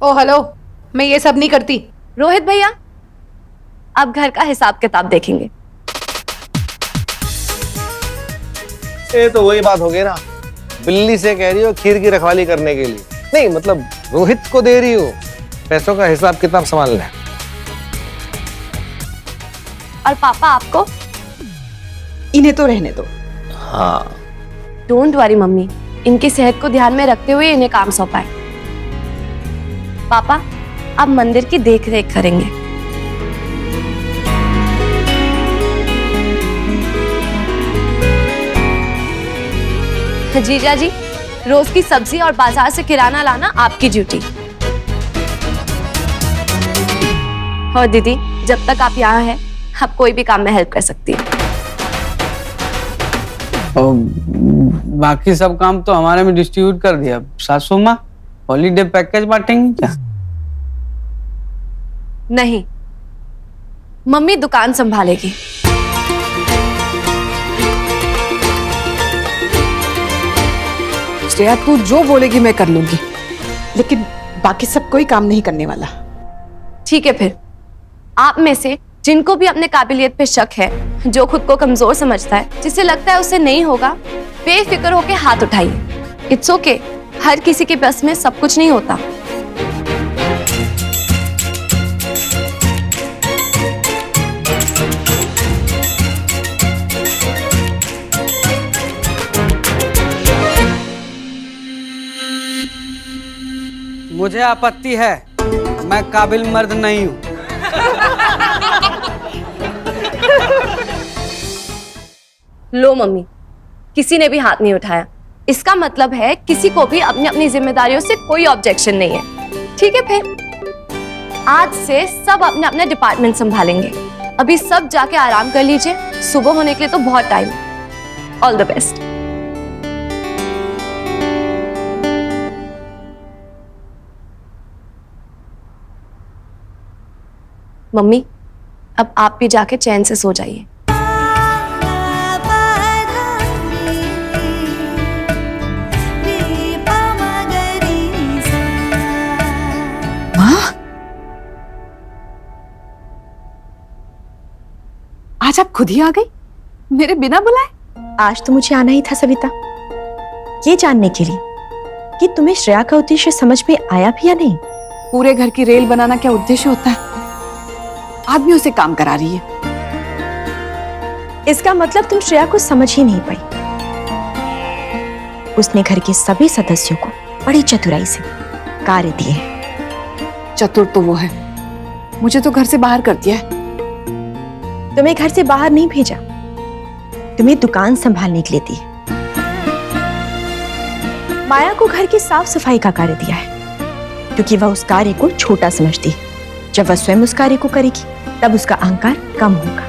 ओ hello, मैं ये सब नहीं करती। रोहित भैया, अब घर का हिसाब किताब देखेंगे। ये तो वही बात हो गई ना, बिल्ली से कह रही हो खीर की रखवाली करने के लिए, नहीं मतलब रोहित को दे रही हो पैसों का हिसाब किताब संभालना है। और पापा आपको? इन्हें तो रहने दो। हाँ डोंट वरी मम्मी, इनकी सेहत को ध्यान में रखते हुए इन्हें काम सौंपा है। पापा, आप मंदिर की देख रेख करेंगे। जीजा जी, रोज की सब्जी और बाजार से किराना लाना आपकी ड्यूटी। और दीदी, जब तक आप यहाँ हैं, आप कोई भी काम में हेल्प कर सकती है। और बाकी सब काम तो हमारे में डिस्ट्रीब्यूट कर दिया। सासू माँ हॉलीडे पैकेज बांटेंगे क्या? नहीं, मम्मी दुकान संभालेगी। श्रेया, तू जो बोलेगी मैं कर लूंगी, लेकिन बाकी सब कोई काम नहीं करने वाला। ठीक है, फिर आप में से जिनको भी अपने काबिलियत पे शक है, जो खुद को कमजोर समझता है, जिसे लगता है उसे नहीं होगा, बेफिक्र होके हाथ उठाइए। इट्स ओके, हर किसी के बस में सब कुछ नहीं होता। मुझे आपत्ति है, मैं काबिल मर्द नहीं हूँ। लो मम्मी, किसी ने भी हाथ नहीं उठाया। इसका मतलब है किसी को भी अपनी अपनी जिम्मेदारियों से कोई ऑब्जेक्शन नहीं है। ठीक है, फिर आज से सब अपने अपने डिपार्टमेंट संभालेंगे। अभी सब जाके आराम कर लीजिए, सुबह होने के लिए तो बहुत टाइम है। All the best. मम्मी, अब आप भी जाके चैन से सो जाइए। माँ, आज आप खुद ही आ गई मेरे बिना बुलाए? आज तो मुझे आना ही था सविता, ये जानने के लिए कि तुम्हें श्रेया का उद्देश्य समझ में आया भी या नहीं। पूरे घर की रेल बनाना क्या उद्देश्य होता है? आदमियों से काम करा रही है। इसका मतलब तुम श्रेया को समझ ही नहीं पाई। उसने घर के सभी सदस्यों को बड़ी चतुराई से कार्य दिए हैं। चतुर तो वो है, मुझे तो घर से बाहर कर दिया है। तुम्हें घर से बाहर नहीं भेजा, तुम्हें दुकान संभालने के लिए दी। माया को घर की साफ सफाई का कार्य दिया है, क्योंकि वह उस कार्य को छोटा समझती है। जब वह स्वयं उस कार्य को करेगी, तब उसका अहंकार कम होगा।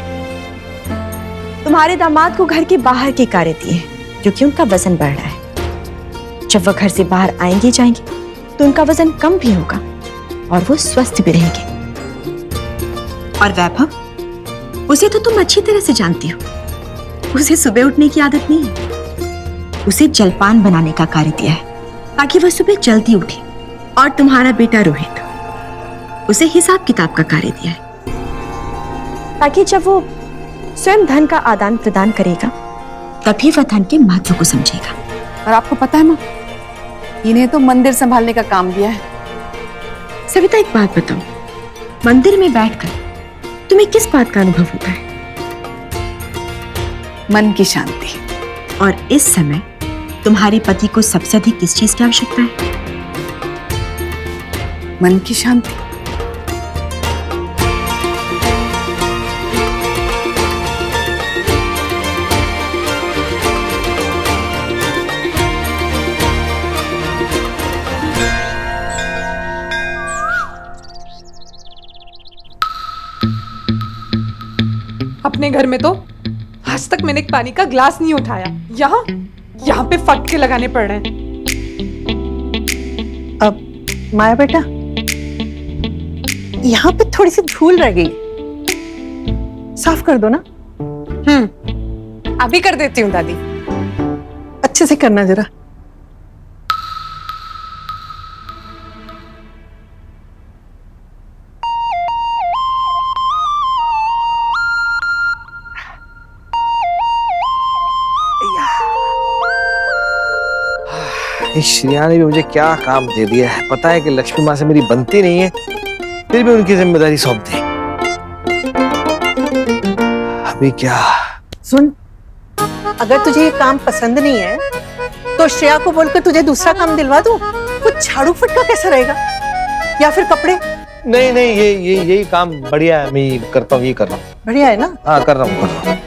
तुम्हारे दामाद को घर के बाहर के कार्य दिए हैं, क्योंकि उनका वजन बढ़ रहा है। जब वह घर से बाहर आएंगे जाएंगे, तो उनका वजन कम भी होगा और वो स्वस्थ भी रहेंगे। और वैभव, उसे तो तुम अच्छी तरह से जानती हो। उसे सुबह उठने की आदत नहीं है। उसे जलपान बनाने का कार्य दिया है, ताकि वह सुबह जल्दी उठे। और तुम्हारा बेटा रोहित, उसे हिसाब किताब का कार्य दिया है, ताकि जब वो स्वयं धन का आदान प्रदान करेगा, तभी वह धन के महत्व को समझेगा। और आपको पता है माँ, इन्हें तो मंदिर संभालने का काम दिया है। सविता, एक बात बताओ, मंदिर में बैठकर तुम्हें किस बात का अनुभव होता है? मन की शांति। और इस समय तुम्हारे पति को सबसे अधिक किस चीज की आवश्यकता है? मन की शांति। अपने घर में तो आज तक मैंने एक पानी का ग्लास नहीं उठाया, यहाँ पे फटके लगाने पड़ रहे हैं। अब माया बेटा, यहाँ पे थोड़ी सी धूल रह गई, साफ कर दो ना। अभी कर देती हूँ दादी। अच्छे से करना जरा। इस श्रेया ने भी मुझे क्या काम दे दिया है। पता है कि लक्ष्मी माँ से मेरी बनती नहीं है, फिर भी उनकी जिम्मेदारी सौंप दी। अभी क्या? सुन, अगर तुझे ये काम पसंद नहीं है तो श्रेया को बोलकर तुझे दूसरा काम दिलवा दूं। कुछ झाड़ू फटका कैसा रहेगा, या फिर कपड़े? नहीं नहीं, ये यही काम बढ़िया है, मैं करता हूँ, ये कर रहा हूँ। बढ़िया है ना? हाँ कर रहा हूँ,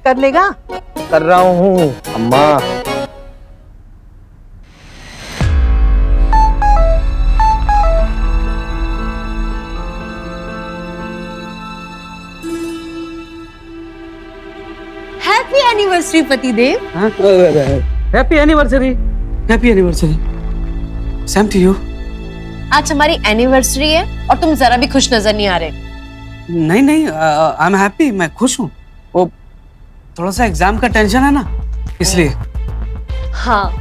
कर लेगा? कर रहा हूँ अम्मा। हैप्पी एनिवर्सरी पतिदेव। Happy anniversary, happy anniversary. Same to you. आज हमारी एनिवर्सरी है और तुम जरा भी खुश नजर नहीं आ रहे। नहीं नहीं, आई एम हैप्पी, मैं खुश हूँ। वो थोड़ा सा एग्जाम का टेंशन है ना, इसलिए। हाँ,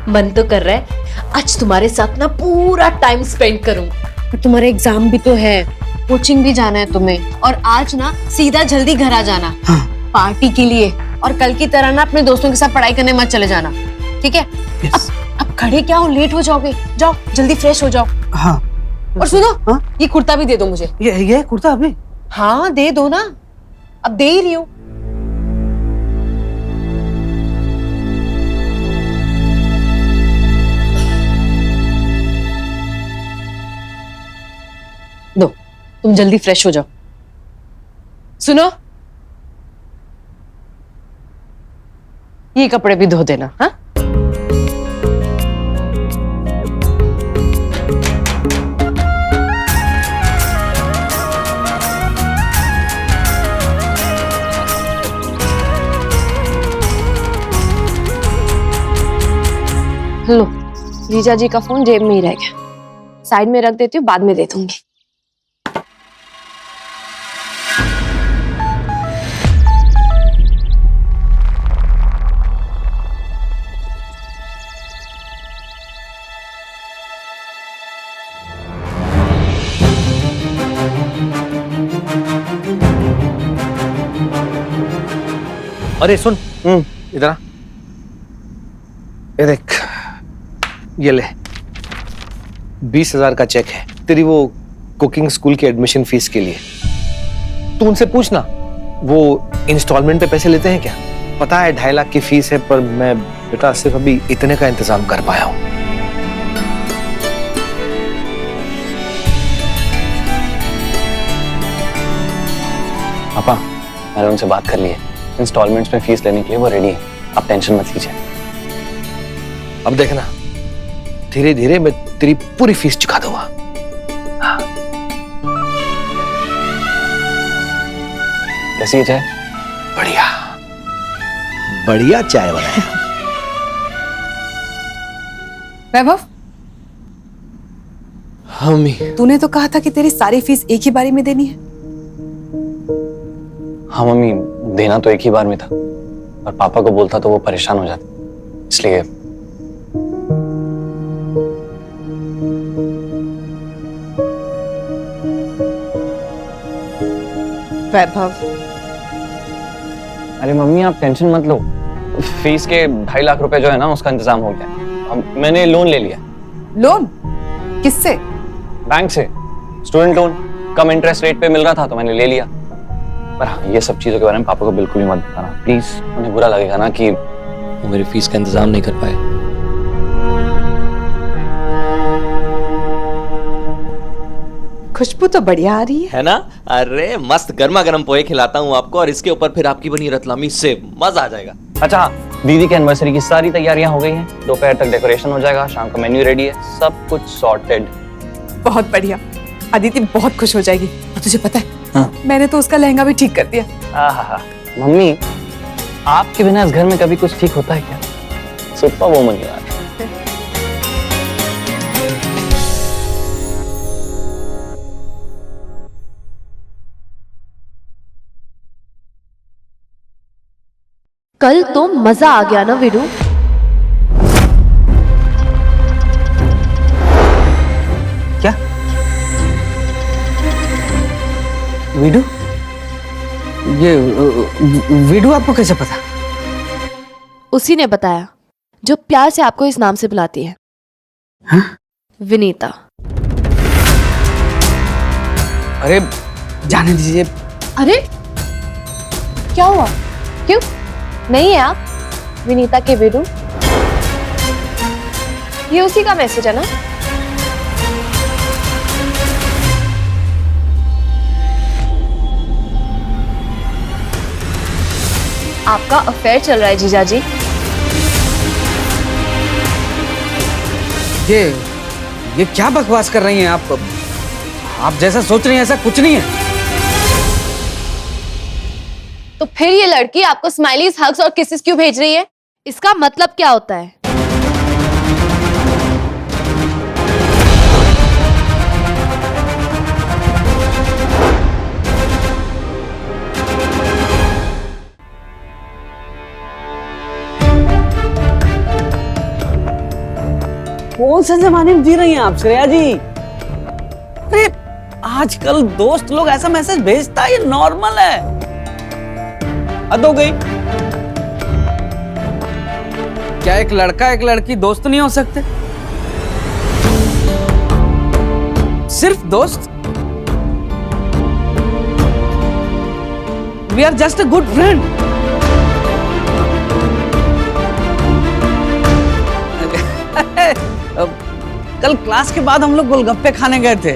मन तो कर रहा है आज तुम्हारे साथ ना पूरा टाइम स्पेंड करूं, पर तुम्हारे एग्जाम भी तो है, कोचिंग भी जाना है तुम्हें, और आज ना सीधा जल्दी घर आ जाना। हाँ। पार्टी के लिए। और कल की तरह ना अपने दोस्तों के साथ पढ़ाई करने मत चले जाना, ठीक है? Yes. अब खड़े क्या हो, लेट हो जाओगे। जाओ जल्दी फ्रेश हो जाओ। हाँ। और सुनो, हाँ? ये कुर्ता भी दे दो मुझे। ये कुर्ता अभी? हाँ दे दो ना, अब दे ही रही हूँ। दो, तुम जल्दी फ्रेश हो जाओ। सुनो, ये कपड़े भी धो देना। हाँ, लो, जीजा जी का फोन जेब में ही रह गया, साइड में रख देती हूँ, बाद में दे दूंगी। अरे सुन, इधर आ। ये देख, ये ले 20,000 का चेक है तेरी वो कुकिंग स्कूल की एडमिशन फीस के लिए। तू उनसे पूछना, वो इंस्टॉलमेंट पे पैसे लेते हैं क्या? पता है 2.5 लाख की फीस है, पर मैं बेटा सिर्फ अभी इतने का इंतजाम कर पाया हूं। पापा, मैंने उनसे बात कर ली है, इंस्टॉलमेंट्स में फीस लेने के लिए वो रेडी है, आप टेंशन मत लीजिए। अब देखना, धीरे धीरे मैं तेरी पूरी फीस चुका दूंगा। हाँ। कैसी है चाय? बढ़िया बढ़िया चाय बनाया। वैभव, हाँ मम्मी। तूने तो कहा था कि तेरी सारी फीस एक ही बारी में देनी है। हाँ मम्मी, देना तो एक ही बार में था, और पापा को बोलता तो वो परेशान हो जाते, इसलिए। वैभव, अरे मम्मी आप टेंशन मत लो, फीस के 2.5 लाख रुपए जो है ना उसका इंतजाम हो गया। अब मैंने लोन ले लिया। लोन? किससे? बैंक से, स्टूडेंट लोन, कम इंटरेस्ट रेट पे मिल रहा था तो मैंने ले लिया। पर हाँ, ये सब चीजों के बारे में पापा को बिल्कुल भी मत बताना प्लीज, उन्हें बुरा लगेगा ना कि वो मेरी फीस का इंतजाम नहीं कर पाए। खुशबू तो बढ़िया आ रही है ना? अरे मस्त गर्मा गर्म पोहे खिलाता हूँ आपको, और इसके ऊपर फिर आपकी बनी रतलामी से मजा आ जाएगा। अच्छा हाँ, दीदी की एनिवर्सरी की सारी तैयारियां हो गई हैं, दोपहर तक डेकोरेशन हो जाएगा, शाम को मेन्यू रेडी है, सब कुछ सॉर्टेड। बहुत बढ़िया। अदिति बहुत खुश हो जाएगी। और तुझे पता है, हाँ। मैंने तो उसका लहंगा भी ठीक कर दिया। आहा, मम्मी आपके बिना इस घर में कभी कुछ ठीक होता है क्या? सुपर वुमन यार। कल तो मजा आ गया ना वीरू? क्या? वीडू? ये वीडू आपको कैसे पता? उसी ने बताया। जो प्यार से आपको इस नाम से बुलाती है। हाँ? विनीता। अरे जाने दीजिए। अरे क्या हुआ? क्यों नहीं है आप विनीता के वीरू? ये उसी का मैसेज है ना? आपका अफेयर चल रहा है जीजा जी। ये क्या बकवास कर रही हैं आप? आप जैसा सोच रही हैं ऐसा कुछ नहीं है। तो फिर ये लड़की आपको स्माइलीज, हग्स और किसेस क्यों भेज रही है? इसका मतलब क्या होता है? कौन से जमाने में जी रही हैं आप श्रेया जी? अरे आजकल दोस्त लोग ऐसा मैसेज भेजता है, ये नॉर्मल है। हद हो गई। क्या एक लड़का एक लड़की दोस्त नहीं हो सकते? सिर्फ दोस्त? We are just a good friend. कल क्लास के बाद हम लोग गोलगप्पे खाने गए थे।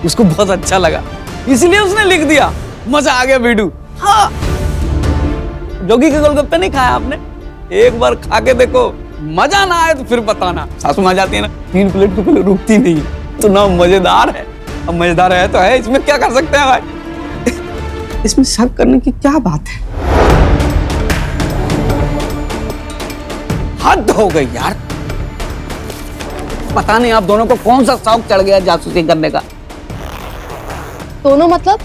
उसको बहुत अच्छा लगा, इसलिए उसने लिख दिया। मजा आ गया बीडू। हाँ, जोगी के गोलगप्पे नहीं खाया आपने? एक बार खा के देखो, मजा ना आए तो फिर बताना। सासू मां जाती है ना, 3 प्लेट के पहले रुकती नहीं। तो ना मजेदार है। अब मजेदार है तो है, इसमें क्या कर सकते हैं भाई? इसमें शक करने की क्या बात है? हद हो गई यार। पता नहीं आप दोनों को कौन सा शौक चढ़ गया जासूसी करने का। दोनों मतलब?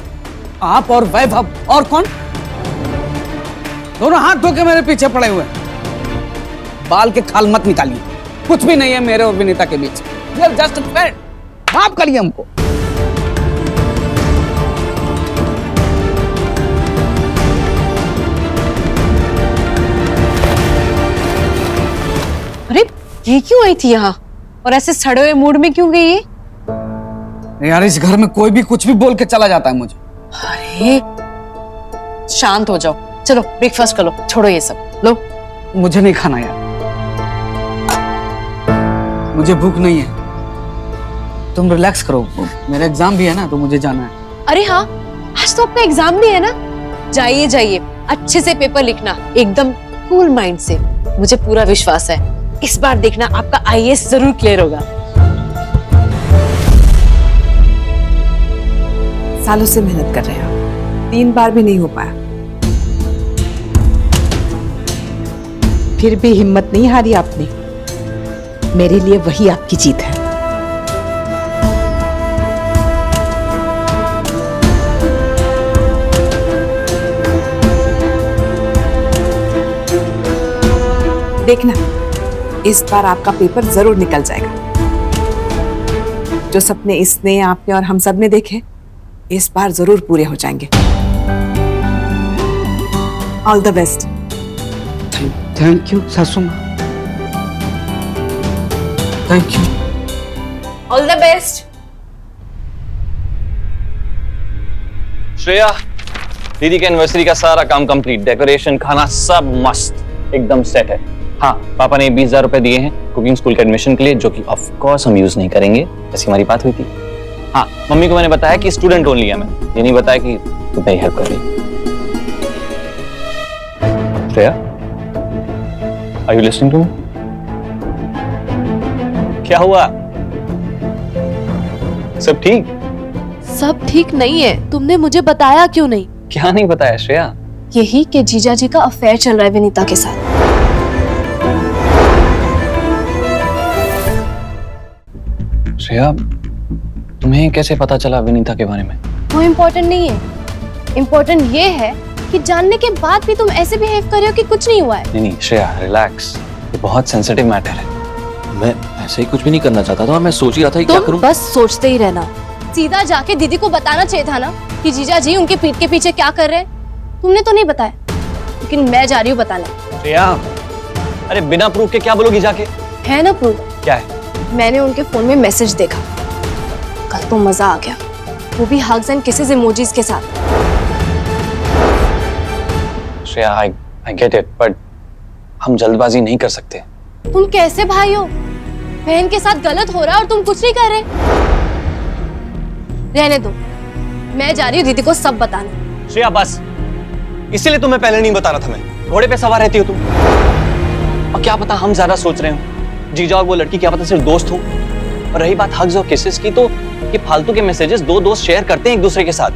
आप और वैभव। और कौन? दोनों हाथ धो के मेरे पीछे पड़े हुए हैं। बाल के खाल मत निकालिए। कुछ भी नहीं है मेरे और विनीता के बीच। We are just a friend। माफ करिए हमको। अरे ये क्यों आई थी यहाँ और ऐसे सड़े हुए मूड में क्यों गई है? यार इस घर में कोई भी कुछ भी बोल के चला जाता है मुझे। अरे शांत हो जाओ, चलो ब्रेकफास्ट कर लो, छोड़ो ये सब। लो। मुझे नहीं खाना यार, मुझे भूख नहीं है। तुम रिलैक्स करो, मेरा एग्जाम भी है ना, तो मुझे जाना है। अरे हाँ, आज तो आपका एग्जाम भी है ना। जाइए जाइए, अच्छे से पेपर लिखना, एकदम कूल माइंड से। मुझे पूरा विश्वास है इस बार देखना आपका आईएएस जरूर क्लियर होगा। सालों से मेहनत कर रहे हैं आप, 3 बार भी नहीं हो पाया। फिर भी हिम्मत नहीं हारी आपने। मेरे लिए वही आपकी जीत है। देखना, इस बार आपका पेपर जरूर निकल जाएगा। जो सपने इसने, आपने और हम सब ने देखे, इस बार जरूर पूरे हो जाएंगे। All the best. Thank you सासू माँ। Thank you. All the best. Shreya, दीदी के एनिवर्सरी का सारा काम कंप्लीट, डेकोरेशन, खाना सब मस्त, एकदम सेट है। हाँ, पापा ने 20,000 रुपए दिए हैं कुकिंग स्कूल के एडमिशन के लिए, जो कि ऑफ कोर्स हम यूज नहीं करेंगे, ऐसी हमारी बात हुई थी। हाँ, मम्मी को मैंने बताया कि स्टूडेंट ओनली है, मैं ये नहीं बताया कि तू मेरी हेल्प कर रही। Shreya, are you listening to me? क्या हुआ? सब ठीक? सब ठीक नहीं है, तुमने मुझे बताया क्यों नहीं? क्या नहीं बताया श्रेया? यही कि जीजा जी का अफेयर चल रहा है विनीता के साथ। श्रेया, तुम्हें कैसे पता चला विनीता के बारे में? वो इम्पोर्टेंट नहीं है, इम्पोर्टेंट ये है कि जानने के बाद भी तुम ऐसे बिहेव कर रहे हो कि कुछ नहीं हुआ है। नहीं श्रेया, रिलैक्स, ये बहुत सेंसिटिव मैटर है। मैं ऐसे ही कुछ भी नहीं करना चाहता था, मैं सोच ही रहा था कि क्या तुम करूं। बस सोचते ही रहना। सीधा जाके दीदी को बताना चाहिए था ना कि जीजा जी उनके पीठ के पीछे क्या कर रहे हैं। तुमने तो नहीं बताया, लेकिन मैं जा रही हूँ बताने। श्रेया, अरे बिना प्रूफ के क्या बोलोगी जाके? है ना प्रूफ? क्या है? मैंने उनके फोन में मैसेज देखा। कल तो मजा आ गया, वो भी हग्स एंड किसेस इमोजीज के साथ। Shreya, I get it, but हम जल्दबाजी नहीं कर सकते। तुम कैसे भाई हो? बहन के साथ गलत हो रहा है और तुम कुछ नहीं कर रहे। रहने दो, मैं जा रही हूँ दीदी को सब बताने। श्रेया बस, इसीलिए तुम्हें पहले नहीं बता रहा था मैं। घोड़े पे सवार रहती हो तुम। और क्या पता हम ज्यादा सोच रहे हो। जीजा और वो लड़की क्या पता सिर्फ दोस्त हो। और रही बात हग्स और किसेस की, तो ये फालतू के मैसेजेस दो दोस्त शेयर करते हैं एक दूसरे के साथ।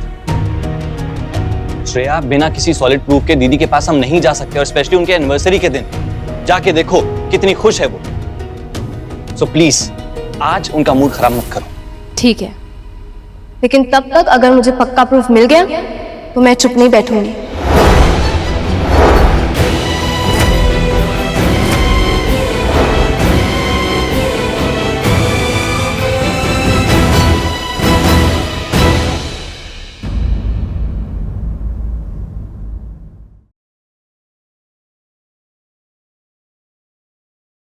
श्रेया, बिना किसी सॉलिड प्रूफ के दीदी के पास हम नहीं जा सकते, और स्पेशली उनके एनिवर्सरी के दिन। जाके देखो कितनी खुश है वो। सो प्लीज आज उनका मूड खराब मत करो। ठीक है, लेकिन तब तक अगर मुझे पक्का प्रूफ मिल गया तो मैं चुप नहीं बैठूंगी।